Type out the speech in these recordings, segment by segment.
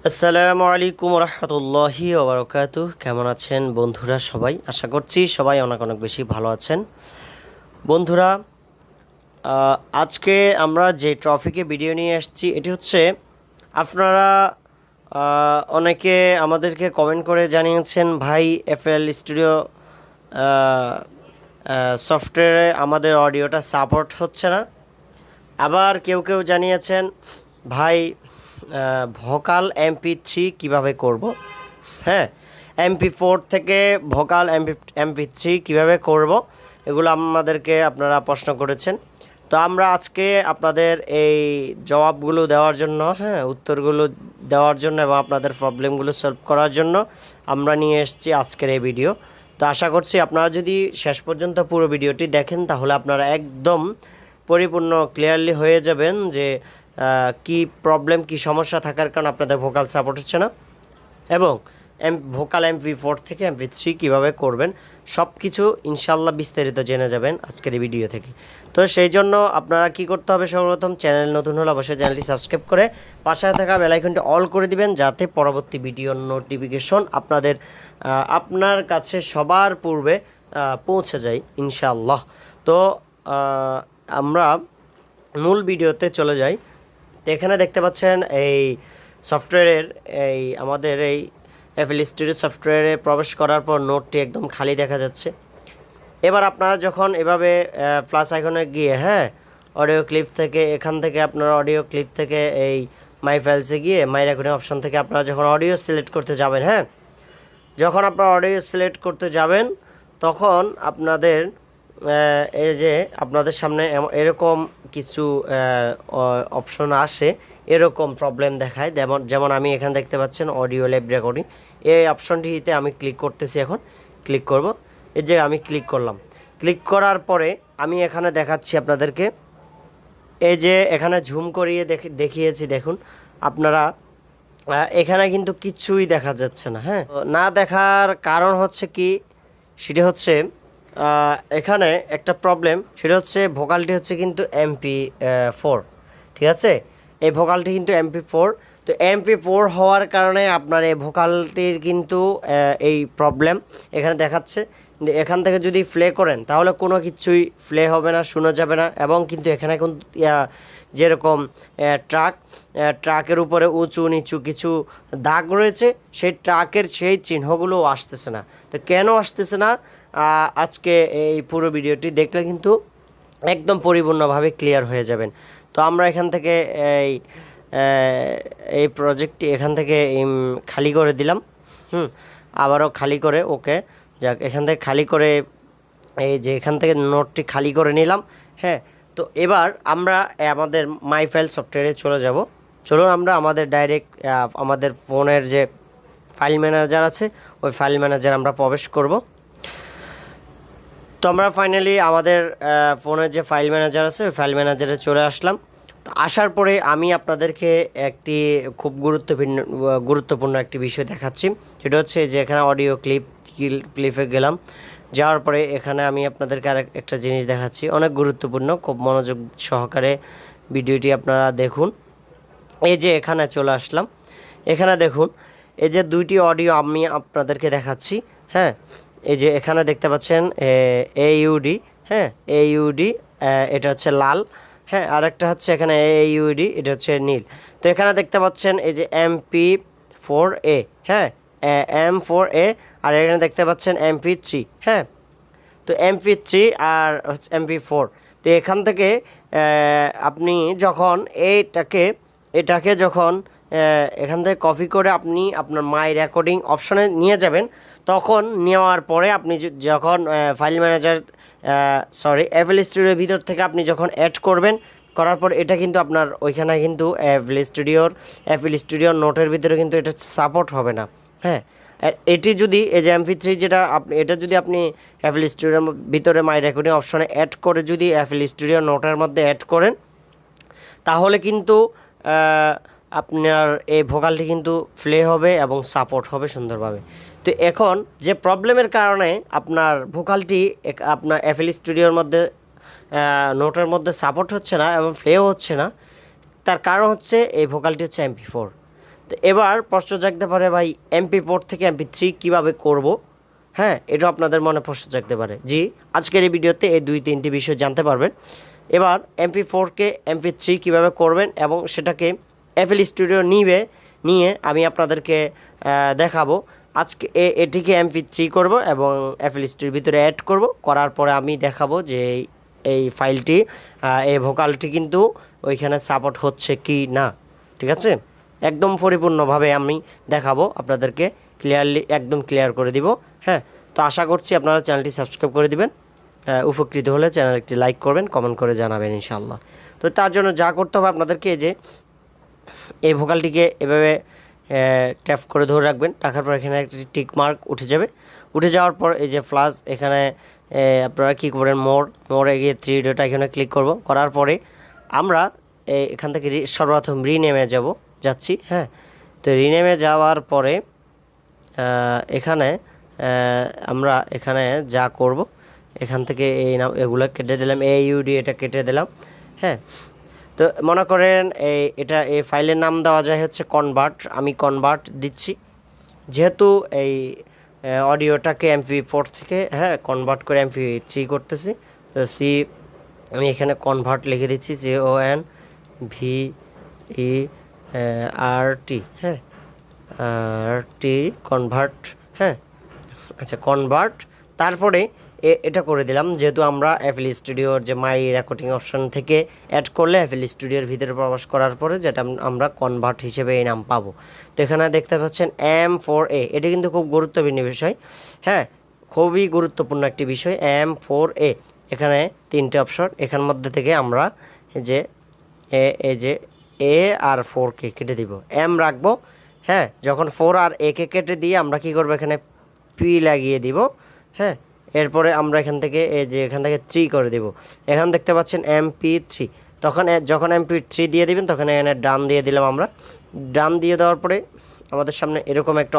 আসসালামু আলাইকুম রহমতুল্লাহি ওবরাকাতুহ। কেমন আছেন বন্ধুরা? সবাই আশা করছি সবাই অনেক অনেক বেশি ভালো আছেন। বন্ধুরা, আজকে আমরা যে টপিকে ভিডিও নিয়ে আসছি এটি হচ্ছে, আপনারা অনেকে আমাদেরকে কমেন্ট করে জানিয়েছেন, ভাই এফএল স্টুডিও সফটওয়্যারে আমাদের অডিওটা সাপোর্ট হচ্ছে না। আবার কেউ কেউ জানিয়েছেন, ভাই ভোকাল MP3 কীভাবে করব। হ্যাঁ, MP4 থেকে ভোকাল MP3 কীভাবে করব, এগুলো আমাদেরকে আপনারা প্রশ্ন করেছেন। তো আমরা আজকে আপনাদের এই জবাবগুলো দেওয়ার জন্য, উত্তরগুলো দেওয়ার জন্য এবং আপনাদের প্রবলেমগুলো সলভ করার জন্য আমরা নিয়ে এসেছি আজকের এই ভিডিও। তো আশা করছি আপনারা যদি শেষ পর্যন্ত পুরো ভিডিওটি দেখেন তাহলে আপনারা একদম পরিপূর্ণ ক্লিয়ারলি হয়ে যাবেন যে কি প্রবলেম, কি সমস্যা থাকার কারণে আপনাদের ভোকাল সাপোর্ট হচ্ছে না, এবং ভোকাল MP4 থেকে MP3 কীভাবে করবেন সব কিছু ইনশাল্লাহ বিস্তারিত জেনে যাবেন আজকের এই ভিডিও থেকে। তো সেই জন্য আপনারা কি করতে হবে, সর্বপ্রথম চ্যানেল নতুন হলে অবশ্যই চ্যানেলটি সাবস্ক্রাইব করে পাশে থাকা বেল আইকনটি অল করে দিবেন, যাতে পরবর্তী ভিডিওর নোটিফিকেশন আপনার কাছে সবার পূর্বে পৌঁছে যায় ইনশাআল্লাহ। তো আমরা মূল ভিডিওতে চলে যাই। তো এখানে দেখতে পাচ্ছেন এই সফটওয়্যারের আমাদের এই এফএল স্টুডিও সফটওয়্যারে প্রবেশ করার পর নোটটি একদম খালি দেখা যাচ্ছে। এবার আপনারা যখন এভাবে প্লাস আইকনে গিয়ে অডিও ক্লিপ থেকে, এখান থেকে আপনারা অডিও ক্লিপ থেকে এই মাই ফাইলসে গিয়ে মাই রেকর্ডিং অপশন থেকে আপনারা যখন অডিও সিলেক্ট করতে যাবেন, যখন আপনারা অডিও সিলেক্ট করতে যাবেন তখন আপনাদের এই যে আপনাদের সামনে এরকম কিছু অপশন আসে, এরকম প্রবলেম দেখায়। যেমন আমি এখানে দেখতে পাচ্ছেন অডিও ল্যাব রেকর্ডিং, এই অপশনটিতে আমি ক্লিক করতেছি। এখন ক্লিক করব, এই যে আমি ক্লিক করলাম। ক্লিক করার পরে আমি এখানে দেখাচ্ছি আপনাদেরকে, এই যে এখানে ঝুম করিয়ে দেখিয়েছি, দেখুন আপনারা এখানে কিন্তু কিছুই দেখা যাচ্ছে না। না দেখার কারণ হচ্ছে কি, সেটা হচ্ছে এখানে একটা প্রবলেম, সেটা হচ্ছে ভোকালটি হচ্ছে কিন্তু MP4, ঠিক আছে? এই ভোকালটি কিন্তু MP4। তো MP4 হওয়ার কারণে আপনার এই ভোকালটির কিন্তু এই প্রবলেম এখানে দেখাচ্ছে। এখান থেকে যদি প্লে করেন তাহলে কোনো কিছুই প্লে হবে না, শোনা যাবে না, এবং কিন্তু এখানে কিন্তু যেরকম ট্রাকের উপরে উঁচু নিচু কিছু দাগ রয়েছে, সেই ট্রাকের সেই চিহ্নগুলো আসতেছে না। তো কেন আসতেছে না, আজকে এই পুরো ভিডিওটি দেখলে কিন্তু একদম পরিপূর্ণভাবে ক্লিয়ার হয়ে যাবেন। তো আমরা এখান থেকে এই প্রজেক্টটি এখান থেকে খালি করে দিলাম, আবারও খালি করে, ওকে যাক, এখান থেকে খালি করে এই যে এখান থেকে নোটটি খালি করে নিলাম। তো এবার আমরা আমাদের মাই ফাইল সফটওয়্যারে চলে যাব। চলুন আমরা আমাদের ডাইরেক্ট আমাদের ফোনের যে ফাইল ম্যানেজার আছে, ওই ফাইল ম্যানেজার আমরা প্রবেশ করব। তো আমরা ফাইনালি আমাদের ফোনের যে ফাইল ম্যানেজার আছে ওই ফাইল ম্যানেজারে চলে আসলাম। তো আসার পরে আমি আপনাদেরকে একটি খুব গুরুত্বপূর্ণ একটি বিষয় দেখাচ্ছি। সেটা হচ্ছে যে এখানে অডিও ক্লিপে গেলাম, যাওয়ার পরে এখানে আমি আপনাদেরকে একটা জিনিস দেখাচ্ছি, অনেক গুরুত্বপূর্ণ, খুব মনোযোগ সহকারে ভিডিওটি আপনারা দেখুন। এই যে এখানে চলে আসলাম, এখানে দেখুন এই যে দুইটি অডিও আমি আপনাদেরকে দেখাচ্ছি। এই যে এখানে দেখতে পাচ্ছেন AUD, AUD, এটা হচ্ছে লাল, আর একটা হচ্ছে এখানে AUD, এটা হচ্ছে নীল। তো এখানে দেখতে পাচ্ছেন এই যে MP4A, M4A, আর এখানে দেখতে পাচ্ছেন MP3। তো MP3 আর MP4। তো এখান থেকে আপনি যখন এটাকে যখন এখান থেকে কপি করে আপনি আপনার মাই রেকর্ডিং অপশনে নিয়ে যাবেন, তখন নেওয়ার পরে আপনি যখন ফাইল ম্যানেজার এফএল স্টুডিওর ভিতর থেকে আপনি যখন অ্যাড করবেন, করার পর এটা কিন্তু আপনার ওইখানে কিন্তু এফএল স্টুডিওর নোটের ভিতরে কিন্তু এটা সাপোর্ট হবে না। এটি যদি এই যে MP3 যেটা এটা যদি আপনি এফএল স্টুডিওর ভিতরে মাই রেকর্ডিং অপশনে অ্যাড করে যদি এফএল স্টুডিও নোটের মধ্যে অ্যাড করেন, তাহলে কিন্তু আপনার এই ভোকালটি কিন্তু প্লে হবে এবং সাপোর্ট হবে সুন্দরভাবে। তো এখন যে প্রবলেমের কারণে আপনার ভোকালটি আপনার এফএল স্টুডিওর মধ্যে নোটের মধ্যে সাপোর্ট হচ্ছে না এবং প্লেও হচ্ছে না, তার কারণ হচ্ছে এই ভোকালটি হচ্ছে MP4। তো এবার প্রশ্ন জাগতে পারে ভাই MP4 থেকে MP3 কীভাবে করব, হ্যাঁ, এটাও আপনাদের মনে প্রশ্ন জাগতে পারে। জি, আজকের এই ভিডিওতে এই 2-3টি বিষয় জানতে পারবেন। এবার MP4কে MP3 কীভাবে করবেন এবং সেটাকে FL Studio নিয়ে আমি আপনাদেরকে দেখাবো। আজকে এটিকে MP3 করব এবং FL Studio ভিতরে অ্যাড করব, করার পরে আমি দেখাবো যে এই ফাইলটি এই ভোকালটি কিন্তু ওইখানে সাপোর্ট হচ্ছে কি না। ঠিক আছে, একদম পরিপূর্ণভাবে আমি দেখাবো আপনাদেরকে, একদম ক্লিয়ার করে দিব। হ্যাঁ, তো আশা করছি আপনারা চ্যানেলটি সাবস্ক্রাইব করে দিবেন। উপকৃত হলে চ্যানেল একটি লাইক করবেন, কমেন্ট করে জানাবেন ইনশাআল্লাহ। তো তার জন্য যা করতে হবে আপনাদেরকে, যে এই ভোকালটিকে এভাবে ট্যাপ করে ধরে রাখবেন, রাখার পর এখানে একটি টিক মার্ক উঠে যাবে। উঠে যাওয়ার পর এই যে প্লাস, এখানে আপনারা কী করবেন, মোড়ে গিয়ে 3 ডটটা এখানে ক্লিক করব। করার পরে আমরা এখান থেকে সর্বপ্রথম রিনেমে যাচ্ছি। হ্যাঁ, তো রিনেমে যাওয়ার পরে এখানে আমরা এখানে যা করব, এখান থেকে এই নাম এগুলো কেটে দিলাম, AUD এটা কেটে দিলাম। হ্যাঁ, তো মনে করেন এই ফাইলের নাম দেওয়া যায় হচ্ছে কনভার্ট, আমি কনভার্ট দিচ্ছি, যেহেতু এই অডিওটাকে MP4 থেকে হ্যাঁ কনভার্ট করে MP3 করতেছি। তো আমি এখানে কনভার্ট লিখে দিচ্ছি, CONVERT, হ্যাঁ, RT কনভার্ট। হ্যাঁ, আচ্ছা, কনভার্ট, তারপরে এটা করে দিলাম, যেহেতু আমরা FL Studioর যে মাই রেকর্ডিং অপশন থেকে অ্যাড করলে FL Studioর ভিতরে প্রবেশ করার পরে যেটা আমরা কনভার্ট হিসেবে এই নাম পাবো। তো এখানে দেখতে পাচ্ছেন M4A, এটা কিন্তু খুব গুরুত্বপূর্ণ বিষয়। হ্যাঁ, খুবই গুরুত্বপূর্ণ একটি বিষয়, M4A। এখানে 3টে অপশন, এখান মধ্যে থেকে আমরা এই যে A আর 4কে কেটে দিব, M রাখবো। হ্যাঁ, যখন 4 আর A কে কেটে দিয়ে আমরা কি করব, এখানে P লাগিয়ে দিব। হ্যাঁ, এরপরে আমরা এখান থেকে এখান থেকে 3 করে দেব। এখানে দেখতে পাচ্ছেন MP3, যখন MP3 দিয়ে দিবেন তখন এখানে ডান দিয়ে দিলাম আমরা। ডান দিয়ে দেওয়ার পরে আমাদের সামনে এরকম একটা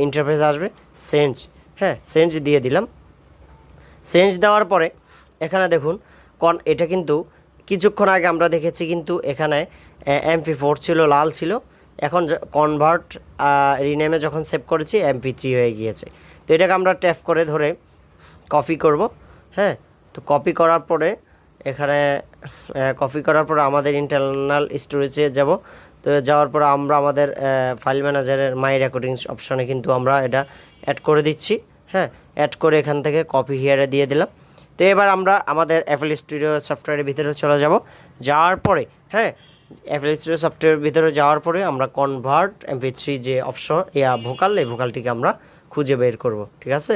ইন্টারফেস আসবে, চেঞ্জ। হ্যাঁ, চেঞ্জ দিয়ে দিলাম। চেঞ্জ দেওয়ার পরে এখানে দেখুন এটা কিন্তু কিছুক্ষণ আগে আমরা দেখেছি, কিন্তু এখানে MP4 ছিল, লাল ছিল। এখন কনভার্ট রিনেমে যখন সেভ করেছি MP3 হয়ে গিয়েছে। তো এটাকে আমরা ট্যাপ করে ধরে কপি করব। হ্যাঁ, তো কপি করার পরে এখানে আমাদের ইন্টারনাল স্টোরেজে যাব। তো যাওয়ার পর আমরা আমাদের ফাইল ম্যানেজারের মাই রেকর্ডিংস অপশনে কিন্তু আমরা এটা অ্যাড করে দিচ্ছি। হ্যাঁ, অ্যাড করে এখান থেকে কপি হিয়ারে দিয়ে দিলাম। তো এবার আমরা আমাদের FL Studio সফটওয়্যারের ভিতরে চলে যাব। যাওয়ার পরে হ্যাঁ, FL Studio সফটওয়্যারের ভিতরে যাওয়ার পরে আমরা কনভার্ট MP3 যে অপশন এই ভোকালটিকে আমরা খুঁজে বের করব। ঠিক আছে,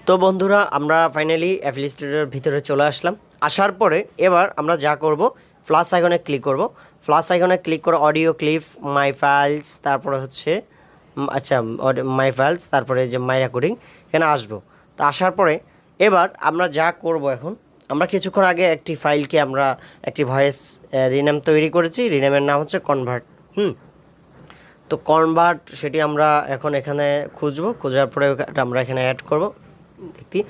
তো বন্ধুরা আমরা ফাইনালি FL Studioর ভিতরে চলে আসলাম। আসার পরে এবার আমরা যা করব, প্লাস আইকনে ক্লিক করব। প্লাস আইকনে ক্লিক করে অডিও ক্লিপ, মাই ফাইলস, তারপরে হচ্ছে মাই ফাইলস, তারপরে যে মাই রেকর্ডিং, এখানে আসবো। তো আসার পরে এবার আমরা যা করব, এখন আমরা কিছুক্ষণ আগে একটি ফাইলকে আমরা একটি ভয়েস রিনেম তৈরি করেছি, রিনেমের নাম হচ্ছে কনভার্ট। তো কনভার্ট সেটি আমরা এখন এখানে খুঁজবো, খোঁজার পরে আমরা এখানে অ্যাড করব। দেখি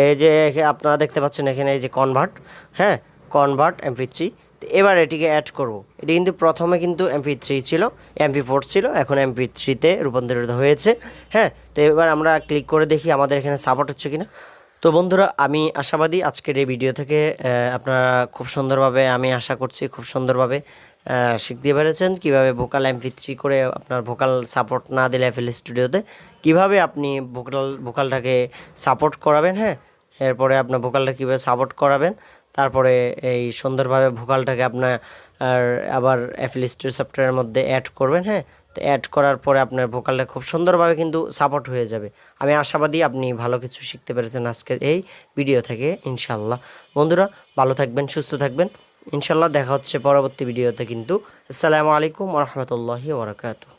এই যে আপনারা দেখতে পাচ্ছেন এখানে এই যে কনভার্ট, হ্যাঁ, কনভার্ট MP3। তো এবার এটিকে অ্যাড করব। এটি কিন্তু প্রথমে কিন্তু MP3 ছিল, MP4 ছিল, এখন MP3-তে রূপান্তরিত হয়েছে। হ্যাঁ, তো এবার আমরা ক্লিক করে দেখি আমাদের এখানে সাপোর্ট হচ্ছে কিনা। তো বন্ধুরা আমি আশাবাদী আজকের এই ভিডিও থেকে আপনারা খুব সুন্দরভাবে, আমি আশা করছি খুব সুন্দরভাবে শিখতে পেরেছেন কীভাবে ভোকাল MP3 করে আপনার ভোকাল সাপোর্ট না দিলে FL Studioতে কীভাবে আপনি ভোকালটাকে সাপোর্ট করাবেন। হ্যাঁ, এরপরে আপনার ভোকালটা কীভাবে সাপোর্ট করাবেন, তারপরে এই সুন্দরভাবে ভোকালটাকে আপনার আবার FL Studio সফটওয়্যারের মধ্যে অ্যাড করবেন। হ্যাঁ, তো অ্যাড করার পরে আপনার ভোকালটা খুব সুন্দরভাবে কিন্তু সাপোর্ট হয়ে যাবে। আমি আশাবাদী আপনি ভালো কিছু শিখতে পেরেছেন আজকের এই ভিডিও থেকে ইনশাল্লাহ। বন্ধুরা ভালো থাকবেন, সুস্থ থাকবেন, ইনশাল্লাহ দেখা হচ্ছে পরবর্তী ভিডিওতে। কিন্তু আসসালামু আলাইকুম ওয়া রাহমাতুল্লাহি ওয়া বারাকাতুহু।